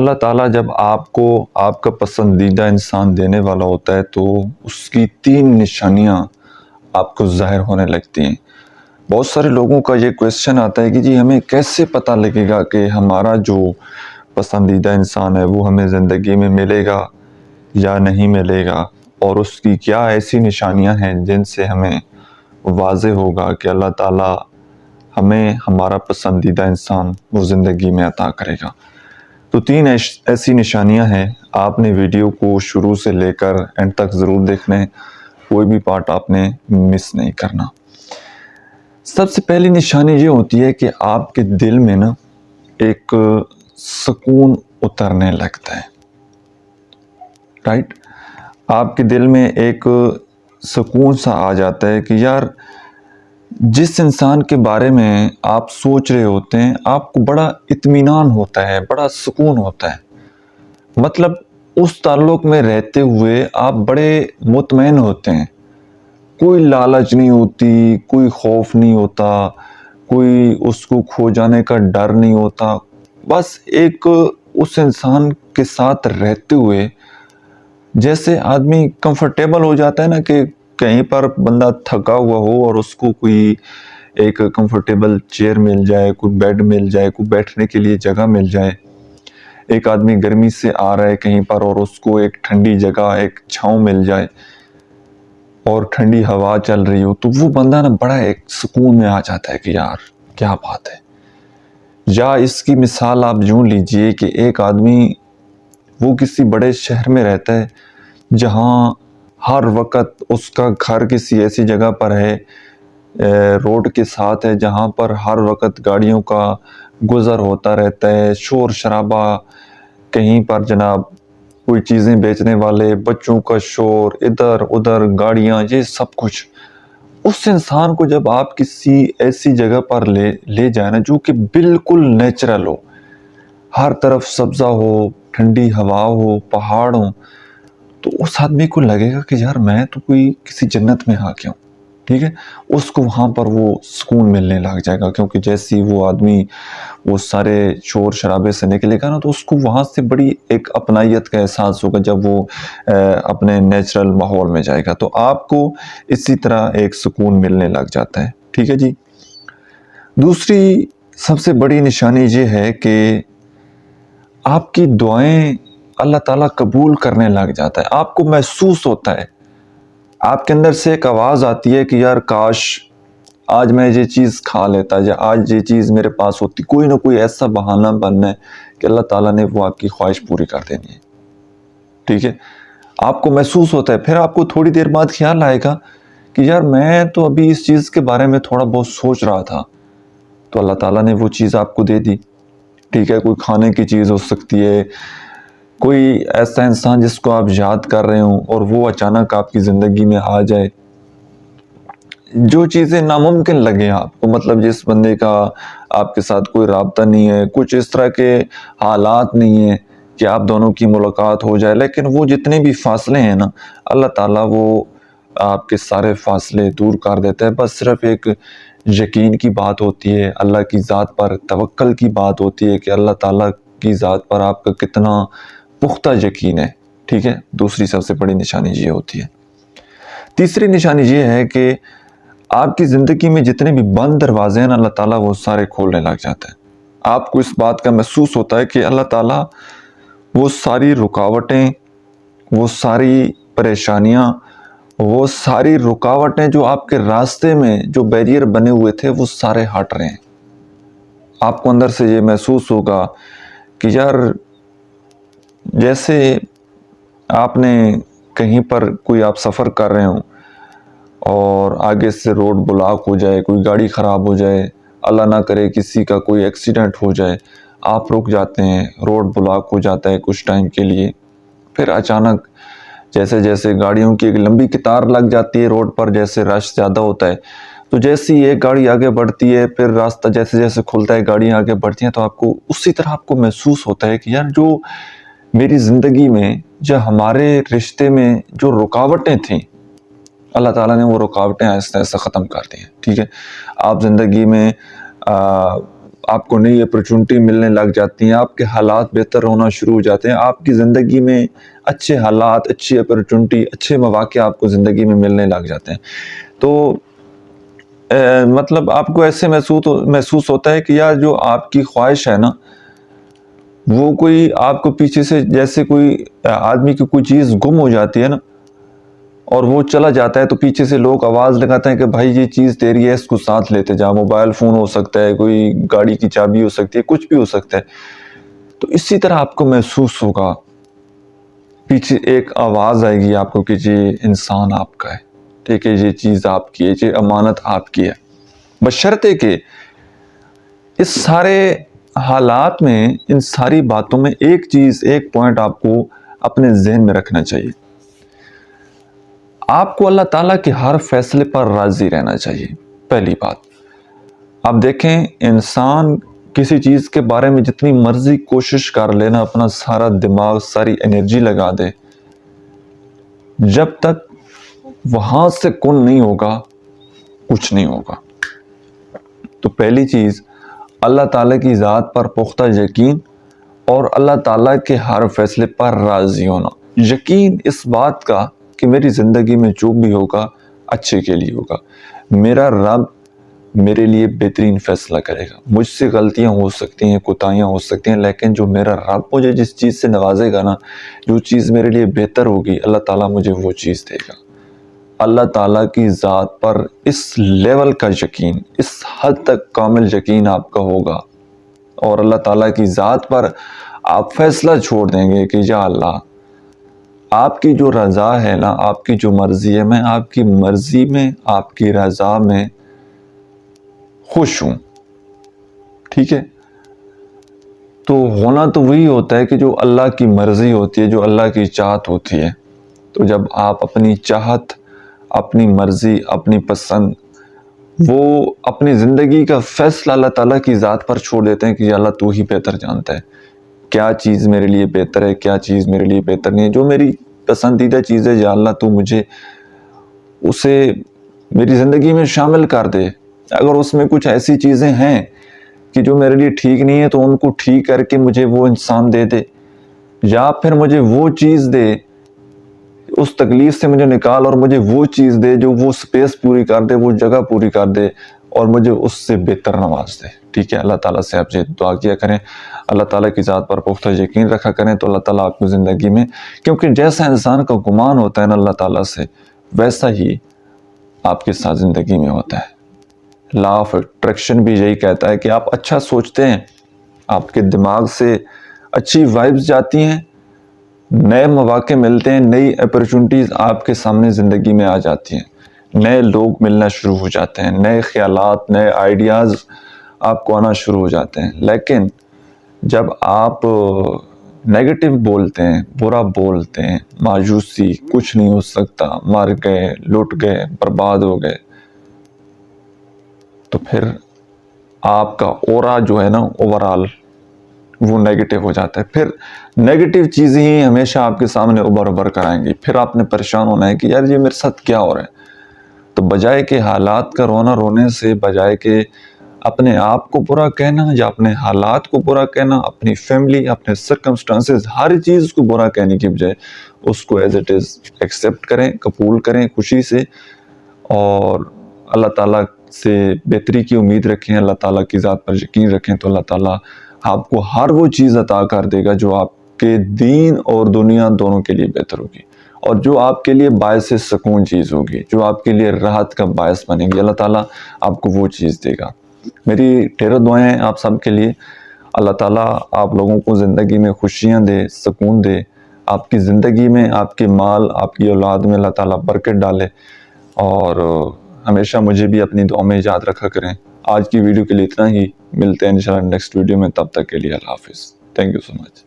اللہ تعالیٰ جب آپ کو آپ کا پسندیدہ انسان دینے والا ہوتا ہے تو اس کی 3 نشانیاں آپ کو ظاہر ہونے لگتی ہیں۔ بہت سارے لوگوں کا یہ کویسچن آتا ہے کہ جی ہمیں کیسے پتہ لگے گا کہ ہمارا جو پسندیدہ انسان ہے وہ ہمیں زندگی میں ملے گا یا نہیں ملے گا، اور اس کی کیا ایسی نشانیاں ہیں جن سے ہمیں واضح ہوگا کہ اللہ تعالیٰ ہمیں ہمارا پسندیدہ انسان وہ زندگی میں عطا کرے گا۔ تو 3 ایسی نشانیاں ہیں، آپ نے ویڈیو کو شروع سے لے کر اینڈ تک ضرور دیکھنا ہے، کوئی بھی پارٹ آپ نے مس نہیں کرنا۔ سب سے پہلی نشانی یہ ہوتی ہے کہ آپ کے دل میں نا ایک سکون اترنے لگتا ہے، رائٹ؟ آپ کے دل میں ایک سکون سا آ جاتا ہے کہ یار جس انسان کے بارے میں آپ سوچ رہے ہوتے ہیں آپ کو بڑا اطمینان ہوتا ہے، بڑا سکون ہوتا ہے، مطلب اس تعلق میں رہتے ہوئے آپ بڑے مطمئن ہوتے ہیں، کوئی لالچ نہیں ہوتی، کوئی خوف نہیں ہوتا، کوئی اس کو کھو جانے کا ڈر نہیں ہوتا، بس ایک اس انسان کے ساتھ رہتے ہوئے جیسے آدمی کمفرٹیبل ہو جاتا ہے نا، کہ کہیں پر بندہ تھکا ہوا ہو اور اس کو کوئی ایک کمفرٹیبل چیئر مل جائے، کوئی بیڈ مل جائے، کوئی بیٹھنے کے لیے جگہ مل جائے۔ ایک آدمی گرمی سے آ رہا ہے کہیں پر اور اس کو ایک ٹھنڈی جگہ، ایک چھاؤں مل جائے اور ٹھنڈی ہوا چل رہی ہو، تو وہ بندہ نا بڑا ایک سکون میں آ جاتا ہے کہ یار کیا بات ہے۔ یا اس کی مثال آپ یوں لیجئے کہ ایک آدمی وہ کسی بڑے شہر میں رہتا ہے جہاں ہر وقت اس کا گھر کسی ایسی جگہ پر ہے، روڈ کے ساتھ ہے، جہاں پر ہر وقت گاڑیوں کا گزر ہوتا رہتا ہے، شور شرابہ، کہیں پر جناب کوئی چیزیں بیچنے والے، بچوں کا شور، ادھر ادھر گاڑیاں، یہ سب کچھ۔ اس انسان کو جب آپ کسی ایسی جگہ پر لے جائیں نا جو کہ بالکل نیچرل ہو، ہر طرف سبزہ ہو، ٹھنڈی ہوا ہو، پہاڑ ہو، تو اس آدمی کو لگے گا کہ یار میں تو کوئی کسی جنت میں آ گیا ہوں، ٹھیک ہے؟ اس کو وہاں پر وہ سکون ملنے لگ جائے گا، کیونکہ جیسی وہ آدمی وہ سارے شور شرابے سے نکلے گا نا تو اس کو وہاں سے بڑی ایک اپنائیت کا احساس ہوگا جب وہ اپنے نیچرل ماحول میں جائے گا۔ تو آپ کو اسی طرح ایک سکون ملنے لگ جاتا ہے، ٹھیک ہے جی؟ دوسری سب سے بڑی نشانی یہ ہے کہ آپ کی دعائیں اللہ تعالیٰ قبول کرنے لگ جاتا ہے، آپ کو محسوس ہوتا ہے، آپ کے اندر سے ایک آواز آتی ہے کہ یار کاش آج میں یہ چیز کھا لیتا، یا آج یہ چیز میرے پاس ہوتی، کوئی نہ کوئی ایسا بہانہ بننا ہے کہ اللہ تعالیٰ نے وہ آپ کی خواہش پوری کر دینی ہے، ٹھیک ہے؟ آپ کو محسوس ہوتا ہے، پھر آپ کو تھوڑی دیر بعد خیال آئے گا کہ یار میں تو ابھی اس چیز کے بارے میں تھوڑا بہت سوچ رہا تھا، تو اللہ تعالیٰ نے وہ چیز آپ کو دے دی، ٹھیک ہے؟ کوئی کھانے کی چیز ہو سکتی ہے، کوئی ایسا انسان جس کو آپ یاد کر رہے ہوں اور وہ اچانک آپ کی زندگی میں آ جائے، جو چیزیں ناممکن لگیں آپ کو، مطلب جس بندے کا آپ کے ساتھ کوئی رابطہ نہیں ہے، کچھ اس طرح کے حالات نہیں ہیں کہ آپ دونوں کی ملاقات ہو جائے، لیکن وہ جتنے بھی فاصلے ہیں نا اللہ تعالیٰ وہ آپ کے سارے فاصلے دور کر دیتا ہے۔ بس صرف ایک یقین کی بات ہوتی ہے، اللہ کی ذات پر توکل کی بات ہوتی ہے کہ اللہ تعالیٰ کی ذات پر آپ کا کتنا پختہ یقین ہے، ٹھیک ہے؟ دوسری سب سے بڑی نشانی یہ ہوتی ہے۔ تیسری نشانی یہ ہے کہ آپ کی زندگی میں جتنے بھی بند دروازے ہیں اللہ تعالیٰ وہ سارے کھولنے لگ جاتا ہے۔ آپ کو اس بات کا محسوس ہوتا ہے کہ اللہ تعالیٰ وہ ساری رکاوٹیں، وہ ساری پریشانیاں، وہ ساری رکاوٹیں جو آپ کے راستے میں جو بیریئر بنے ہوئے تھے وہ سارے ہٹ رہے ہیں۔ آپ کو اندر سے یہ محسوس ہوگا کہ یار جیسے آپ نے کہیں پر کوئی آپ سفر کر رہے ہوں اور آگے سے روڈ بلاک ہو جائے، کوئی گاڑی خراب ہو جائے، اللہ نہ کرے کسی کا کوئی ایکسیڈنٹ ہو جائے، آپ رک جاتے ہیں، روڈ بلاک ہو جاتا ہے کچھ ٹائم کے لیے، پھر اچانک جیسے جیسے گاڑیوں کی ایک لمبی قطار لگ جاتی ہے روڈ پر، جیسے رش زیادہ ہوتا ہے، تو جیسی ایک گاڑی آگے بڑھتی ہے پھر راستہ جیسے جیسے کھلتا ہے گاڑیاں آگے بڑھتی ہیں، تو آپ کو اسی طرح آپ کو محسوس ہوتا ہے کہ یار جو میری زندگی میں، جو ہمارے رشتے میں جو رکاوٹیں تھیں اللہ تعالیٰ نے وہ رکاوٹیں آہستہ آہستہ ختم کر دی ہیں، ٹھیک ہے؟ آپ زندگی میں آپ کو نئی اپرچونٹی ملنے لگ جاتی ہیں، آپ کے حالات بہتر ہونا شروع ہو جاتے ہیں، آپ کی زندگی میں اچھے حالات، اچھی اپرچونٹی، اچھے مواقع آپ کو زندگی میں ملنے لگ جاتے ہیں، تو مطلب آپ کو ایسے محسوس ہوتا ہے کہ یار جو آپ کی خواہش ہے نا، وہ کوئی آپ کو پیچھے سے جیسے کوئی آدمی کی کوئی چیز گم ہو جاتی ہے نا اور وہ چلا جاتا ہے، تو پیچھے سے لوگ آواز لگاتے ہیں کہ بھائی یہ چیز تیری ہے، اس کو ساتھ لیتے جا، موبائل فون ہو سکتا ہے، کوئی گاڑی کی چابی ہو سکتی ہے، کچھ بھی ہو سکتا ہے. تو اسی طرح آپ کو محسوس ہوگا، پیچھے ایک آواز آئے گی آپ کو کہ یہ انسان آپ کا ہے، ٹھیک ہے، یہ چیز آپ کی ہے، یہ امانت آپ کی ہے، بشرطے کہ اس سارے حالات میں، ان ساری باتوں میں ایک چیز، ایک پوائنٹ آپ کو اپنے ذہن میں رکھنا چاہیے. آپ کو اللہ تعالیٰ کے ہر فیصلے پر راضی رہنا چاہیے. پہلی بات، آپ دیکھیں انسان کسی چیز کے بارے میں جتنی مرضی کوشش کر لینا، اپنا سارا دماغ، ساری انرجی لگا دے، جب تک وہاں سے کن نہیں ہوگا کچھ نہیں ہوگا. تو پہلی چیز، اللہ تعالیٰ کی ذات پر پختہ یقین اور اللہ تعالیٰ کے ہر فیصلے پر راضی ہونا. یقین اس بات کا کہ میری زندگی میں جو بھی ہوگا اچھے کے لیے ہوگا، میرا رب میرے لیے بہترین فیصلہ کرے گا. مجھ سے غلطیاں ہو سکتی ہیں، کوتاہیاں ہو سکتی ہیں، لیکن جو میرا رب مجھے جس چیز سے نوازے گا نا، جو چیز میرے لیے بہتر ہوگی، اللہ تعالیٰ مجھے وہ چیز دے گا. اللہ تعالیٰ کی ذات پر اس لیول کا یقین، اس حد تک کامل یقین آپ کا ہوگا، اور اللہ تعالیٰ کی ذات پر آپ فیصلہ چھوڑ دیں گے کہ یا اللہ، آپ کی جو رضا ہے نا، آپ کی جو مرضی ہے، میں آپ کی مرضی میں، آپ کی رضا میں خوش ہوں. ٹھیک ہے، تو ہونا تو وہی ہوتا ہے کہ جو اللہ کی مرضی ہوتی ہے، جو اللہ کی چاہت ہوتی ہے. تو جب آپ اپنی چاہت، اپنی مرضی، اپنی پسند، وہ اپنی زندگی کا فیصلہ اللہ تعالیٰ کی ذات پر چھوڑ دیتے ہیں کہ یا اللہ تو ہی بہتر جانتا ہے کیا چیز میرے لیے بہتر ہے، کیا چیز میرے لیے بہتر نہیں ہے. جو میری پسندیدہ چیز ہے یا اللہ تو مجھے اسے میری زندگی میں شامل کر دے. اگر اس میں کچھ ایسی چیزیں ہیں کہ جو میرے لیے ٹھیک نہیں ہے، تو ان کو ٹھیک کر کے مجھے وہ انسان دے دے، یا پھر مجھے وہ چیز دے، اس تکلیف سے مجھے نکال اور مجھے وہ چیز دے جو وہ سپیس پوری کر دے، وہ جگہ پوری کر دے اور مجھے اس سے بہتر نواز دے. ٹھیک ہے، اللہ تعالیٰ سے آپ یہ دعا کیا کریں، اللہ تعالیٰ کی ذات پر پختہ یقین رکھا کریں، تو اللہ تعالیٰ آپ کی زندگی میں، کیونکہ جیسا انسان کا گمان ہوتا ہے نا اللہ تعالیٰ سے، ویسا ہی آپ کے ساتھ زندگی میں ہوتا ہے. لا آف اٹریکشن بھی یہی کہتا ہے کہ آپ اچھا سوچتے ہیں، آپ کے دماغ سے اچھی وائبز جاتی ہیں، نئے مواقع ملتے ہیں، نئی اپرچونٹیز آپ کے سامنے زندگی میں آ جاتی ہیں، نئے لوگ ملنا شروع ہو جاتے ہیں، نئے خیالات، نئے آئیڈیاز آپ کو آنا شروع ہو جاتے ہیں. لیکن جب آپ نیگیٹو بولتے ہیں، برا بولتے ہیں، مایوسی، کچھ نہیں ہو سکتا، مر گئے، لٹ گئے، برباد ہو گئے، تو پھر آپ کا اورا جو ہے نا اوورال وہ نیگیٹو ہو جاتا ہے. پھر نیگیٹو چیزیں ہی ہمیشہ آپ کے سامنے ابھر کر آئیں گی. پھر آپ نے پریشان ہونا ہے کہ یار یہ میرے ساتھ کیا ہو رہا ہے. تو بجائے کہ حالات کا رونے سے، بجائے کہ اپنے آپ کو برا کہنا یا اپنے حالات کو برا کہنا، اپنی فیملی، اپنے سرکمسٹانسز، ہر چیز کو برا کہنے کی بجائے اس کو ایز اٹ از ایکسیپٹ کریں، قبول کریں خوشی سے، اور اللہ تعالیٰ سے بہتری کی امید رکھیں، اللہ تعالیٰ کی ذات پر یقین رکھیں، تو اللہ تعالیٰ آپ کو ہر وہ چیز عطا کر دے گا جو آپ کے دین اور دنیا دونوں کے لیے بہتر ہوگی، اور جو آپ کے لیے باعث سکون چیز ہوگی، جو آپ کے لیے راحت کا باعث بنے گی. اللہ تعالیٰ آپ کو وہ چیز دے گا. میری ڈھیروں دعائیں ہیں آپ سب کے لیے. اللہ تعالیٰ آپ لوگوں کو زندگی میں خوشیاں دے، سکون دے، آپ کی زندگی میں، آپ کے مال، آپ کی اولاد میں اللہ تعالیٰ برکت ڈالے، اور ہمیشہ مجھے بھی اپنی دعا میں یاد رکھا کریں. آج کی ویڈیو کے لیے اتنا ہی، ملتے ہیں انشاءاللہ نیکسٹ ویڈیو میں، تب تک کے لیے اللہ حافظ. Thank you so much.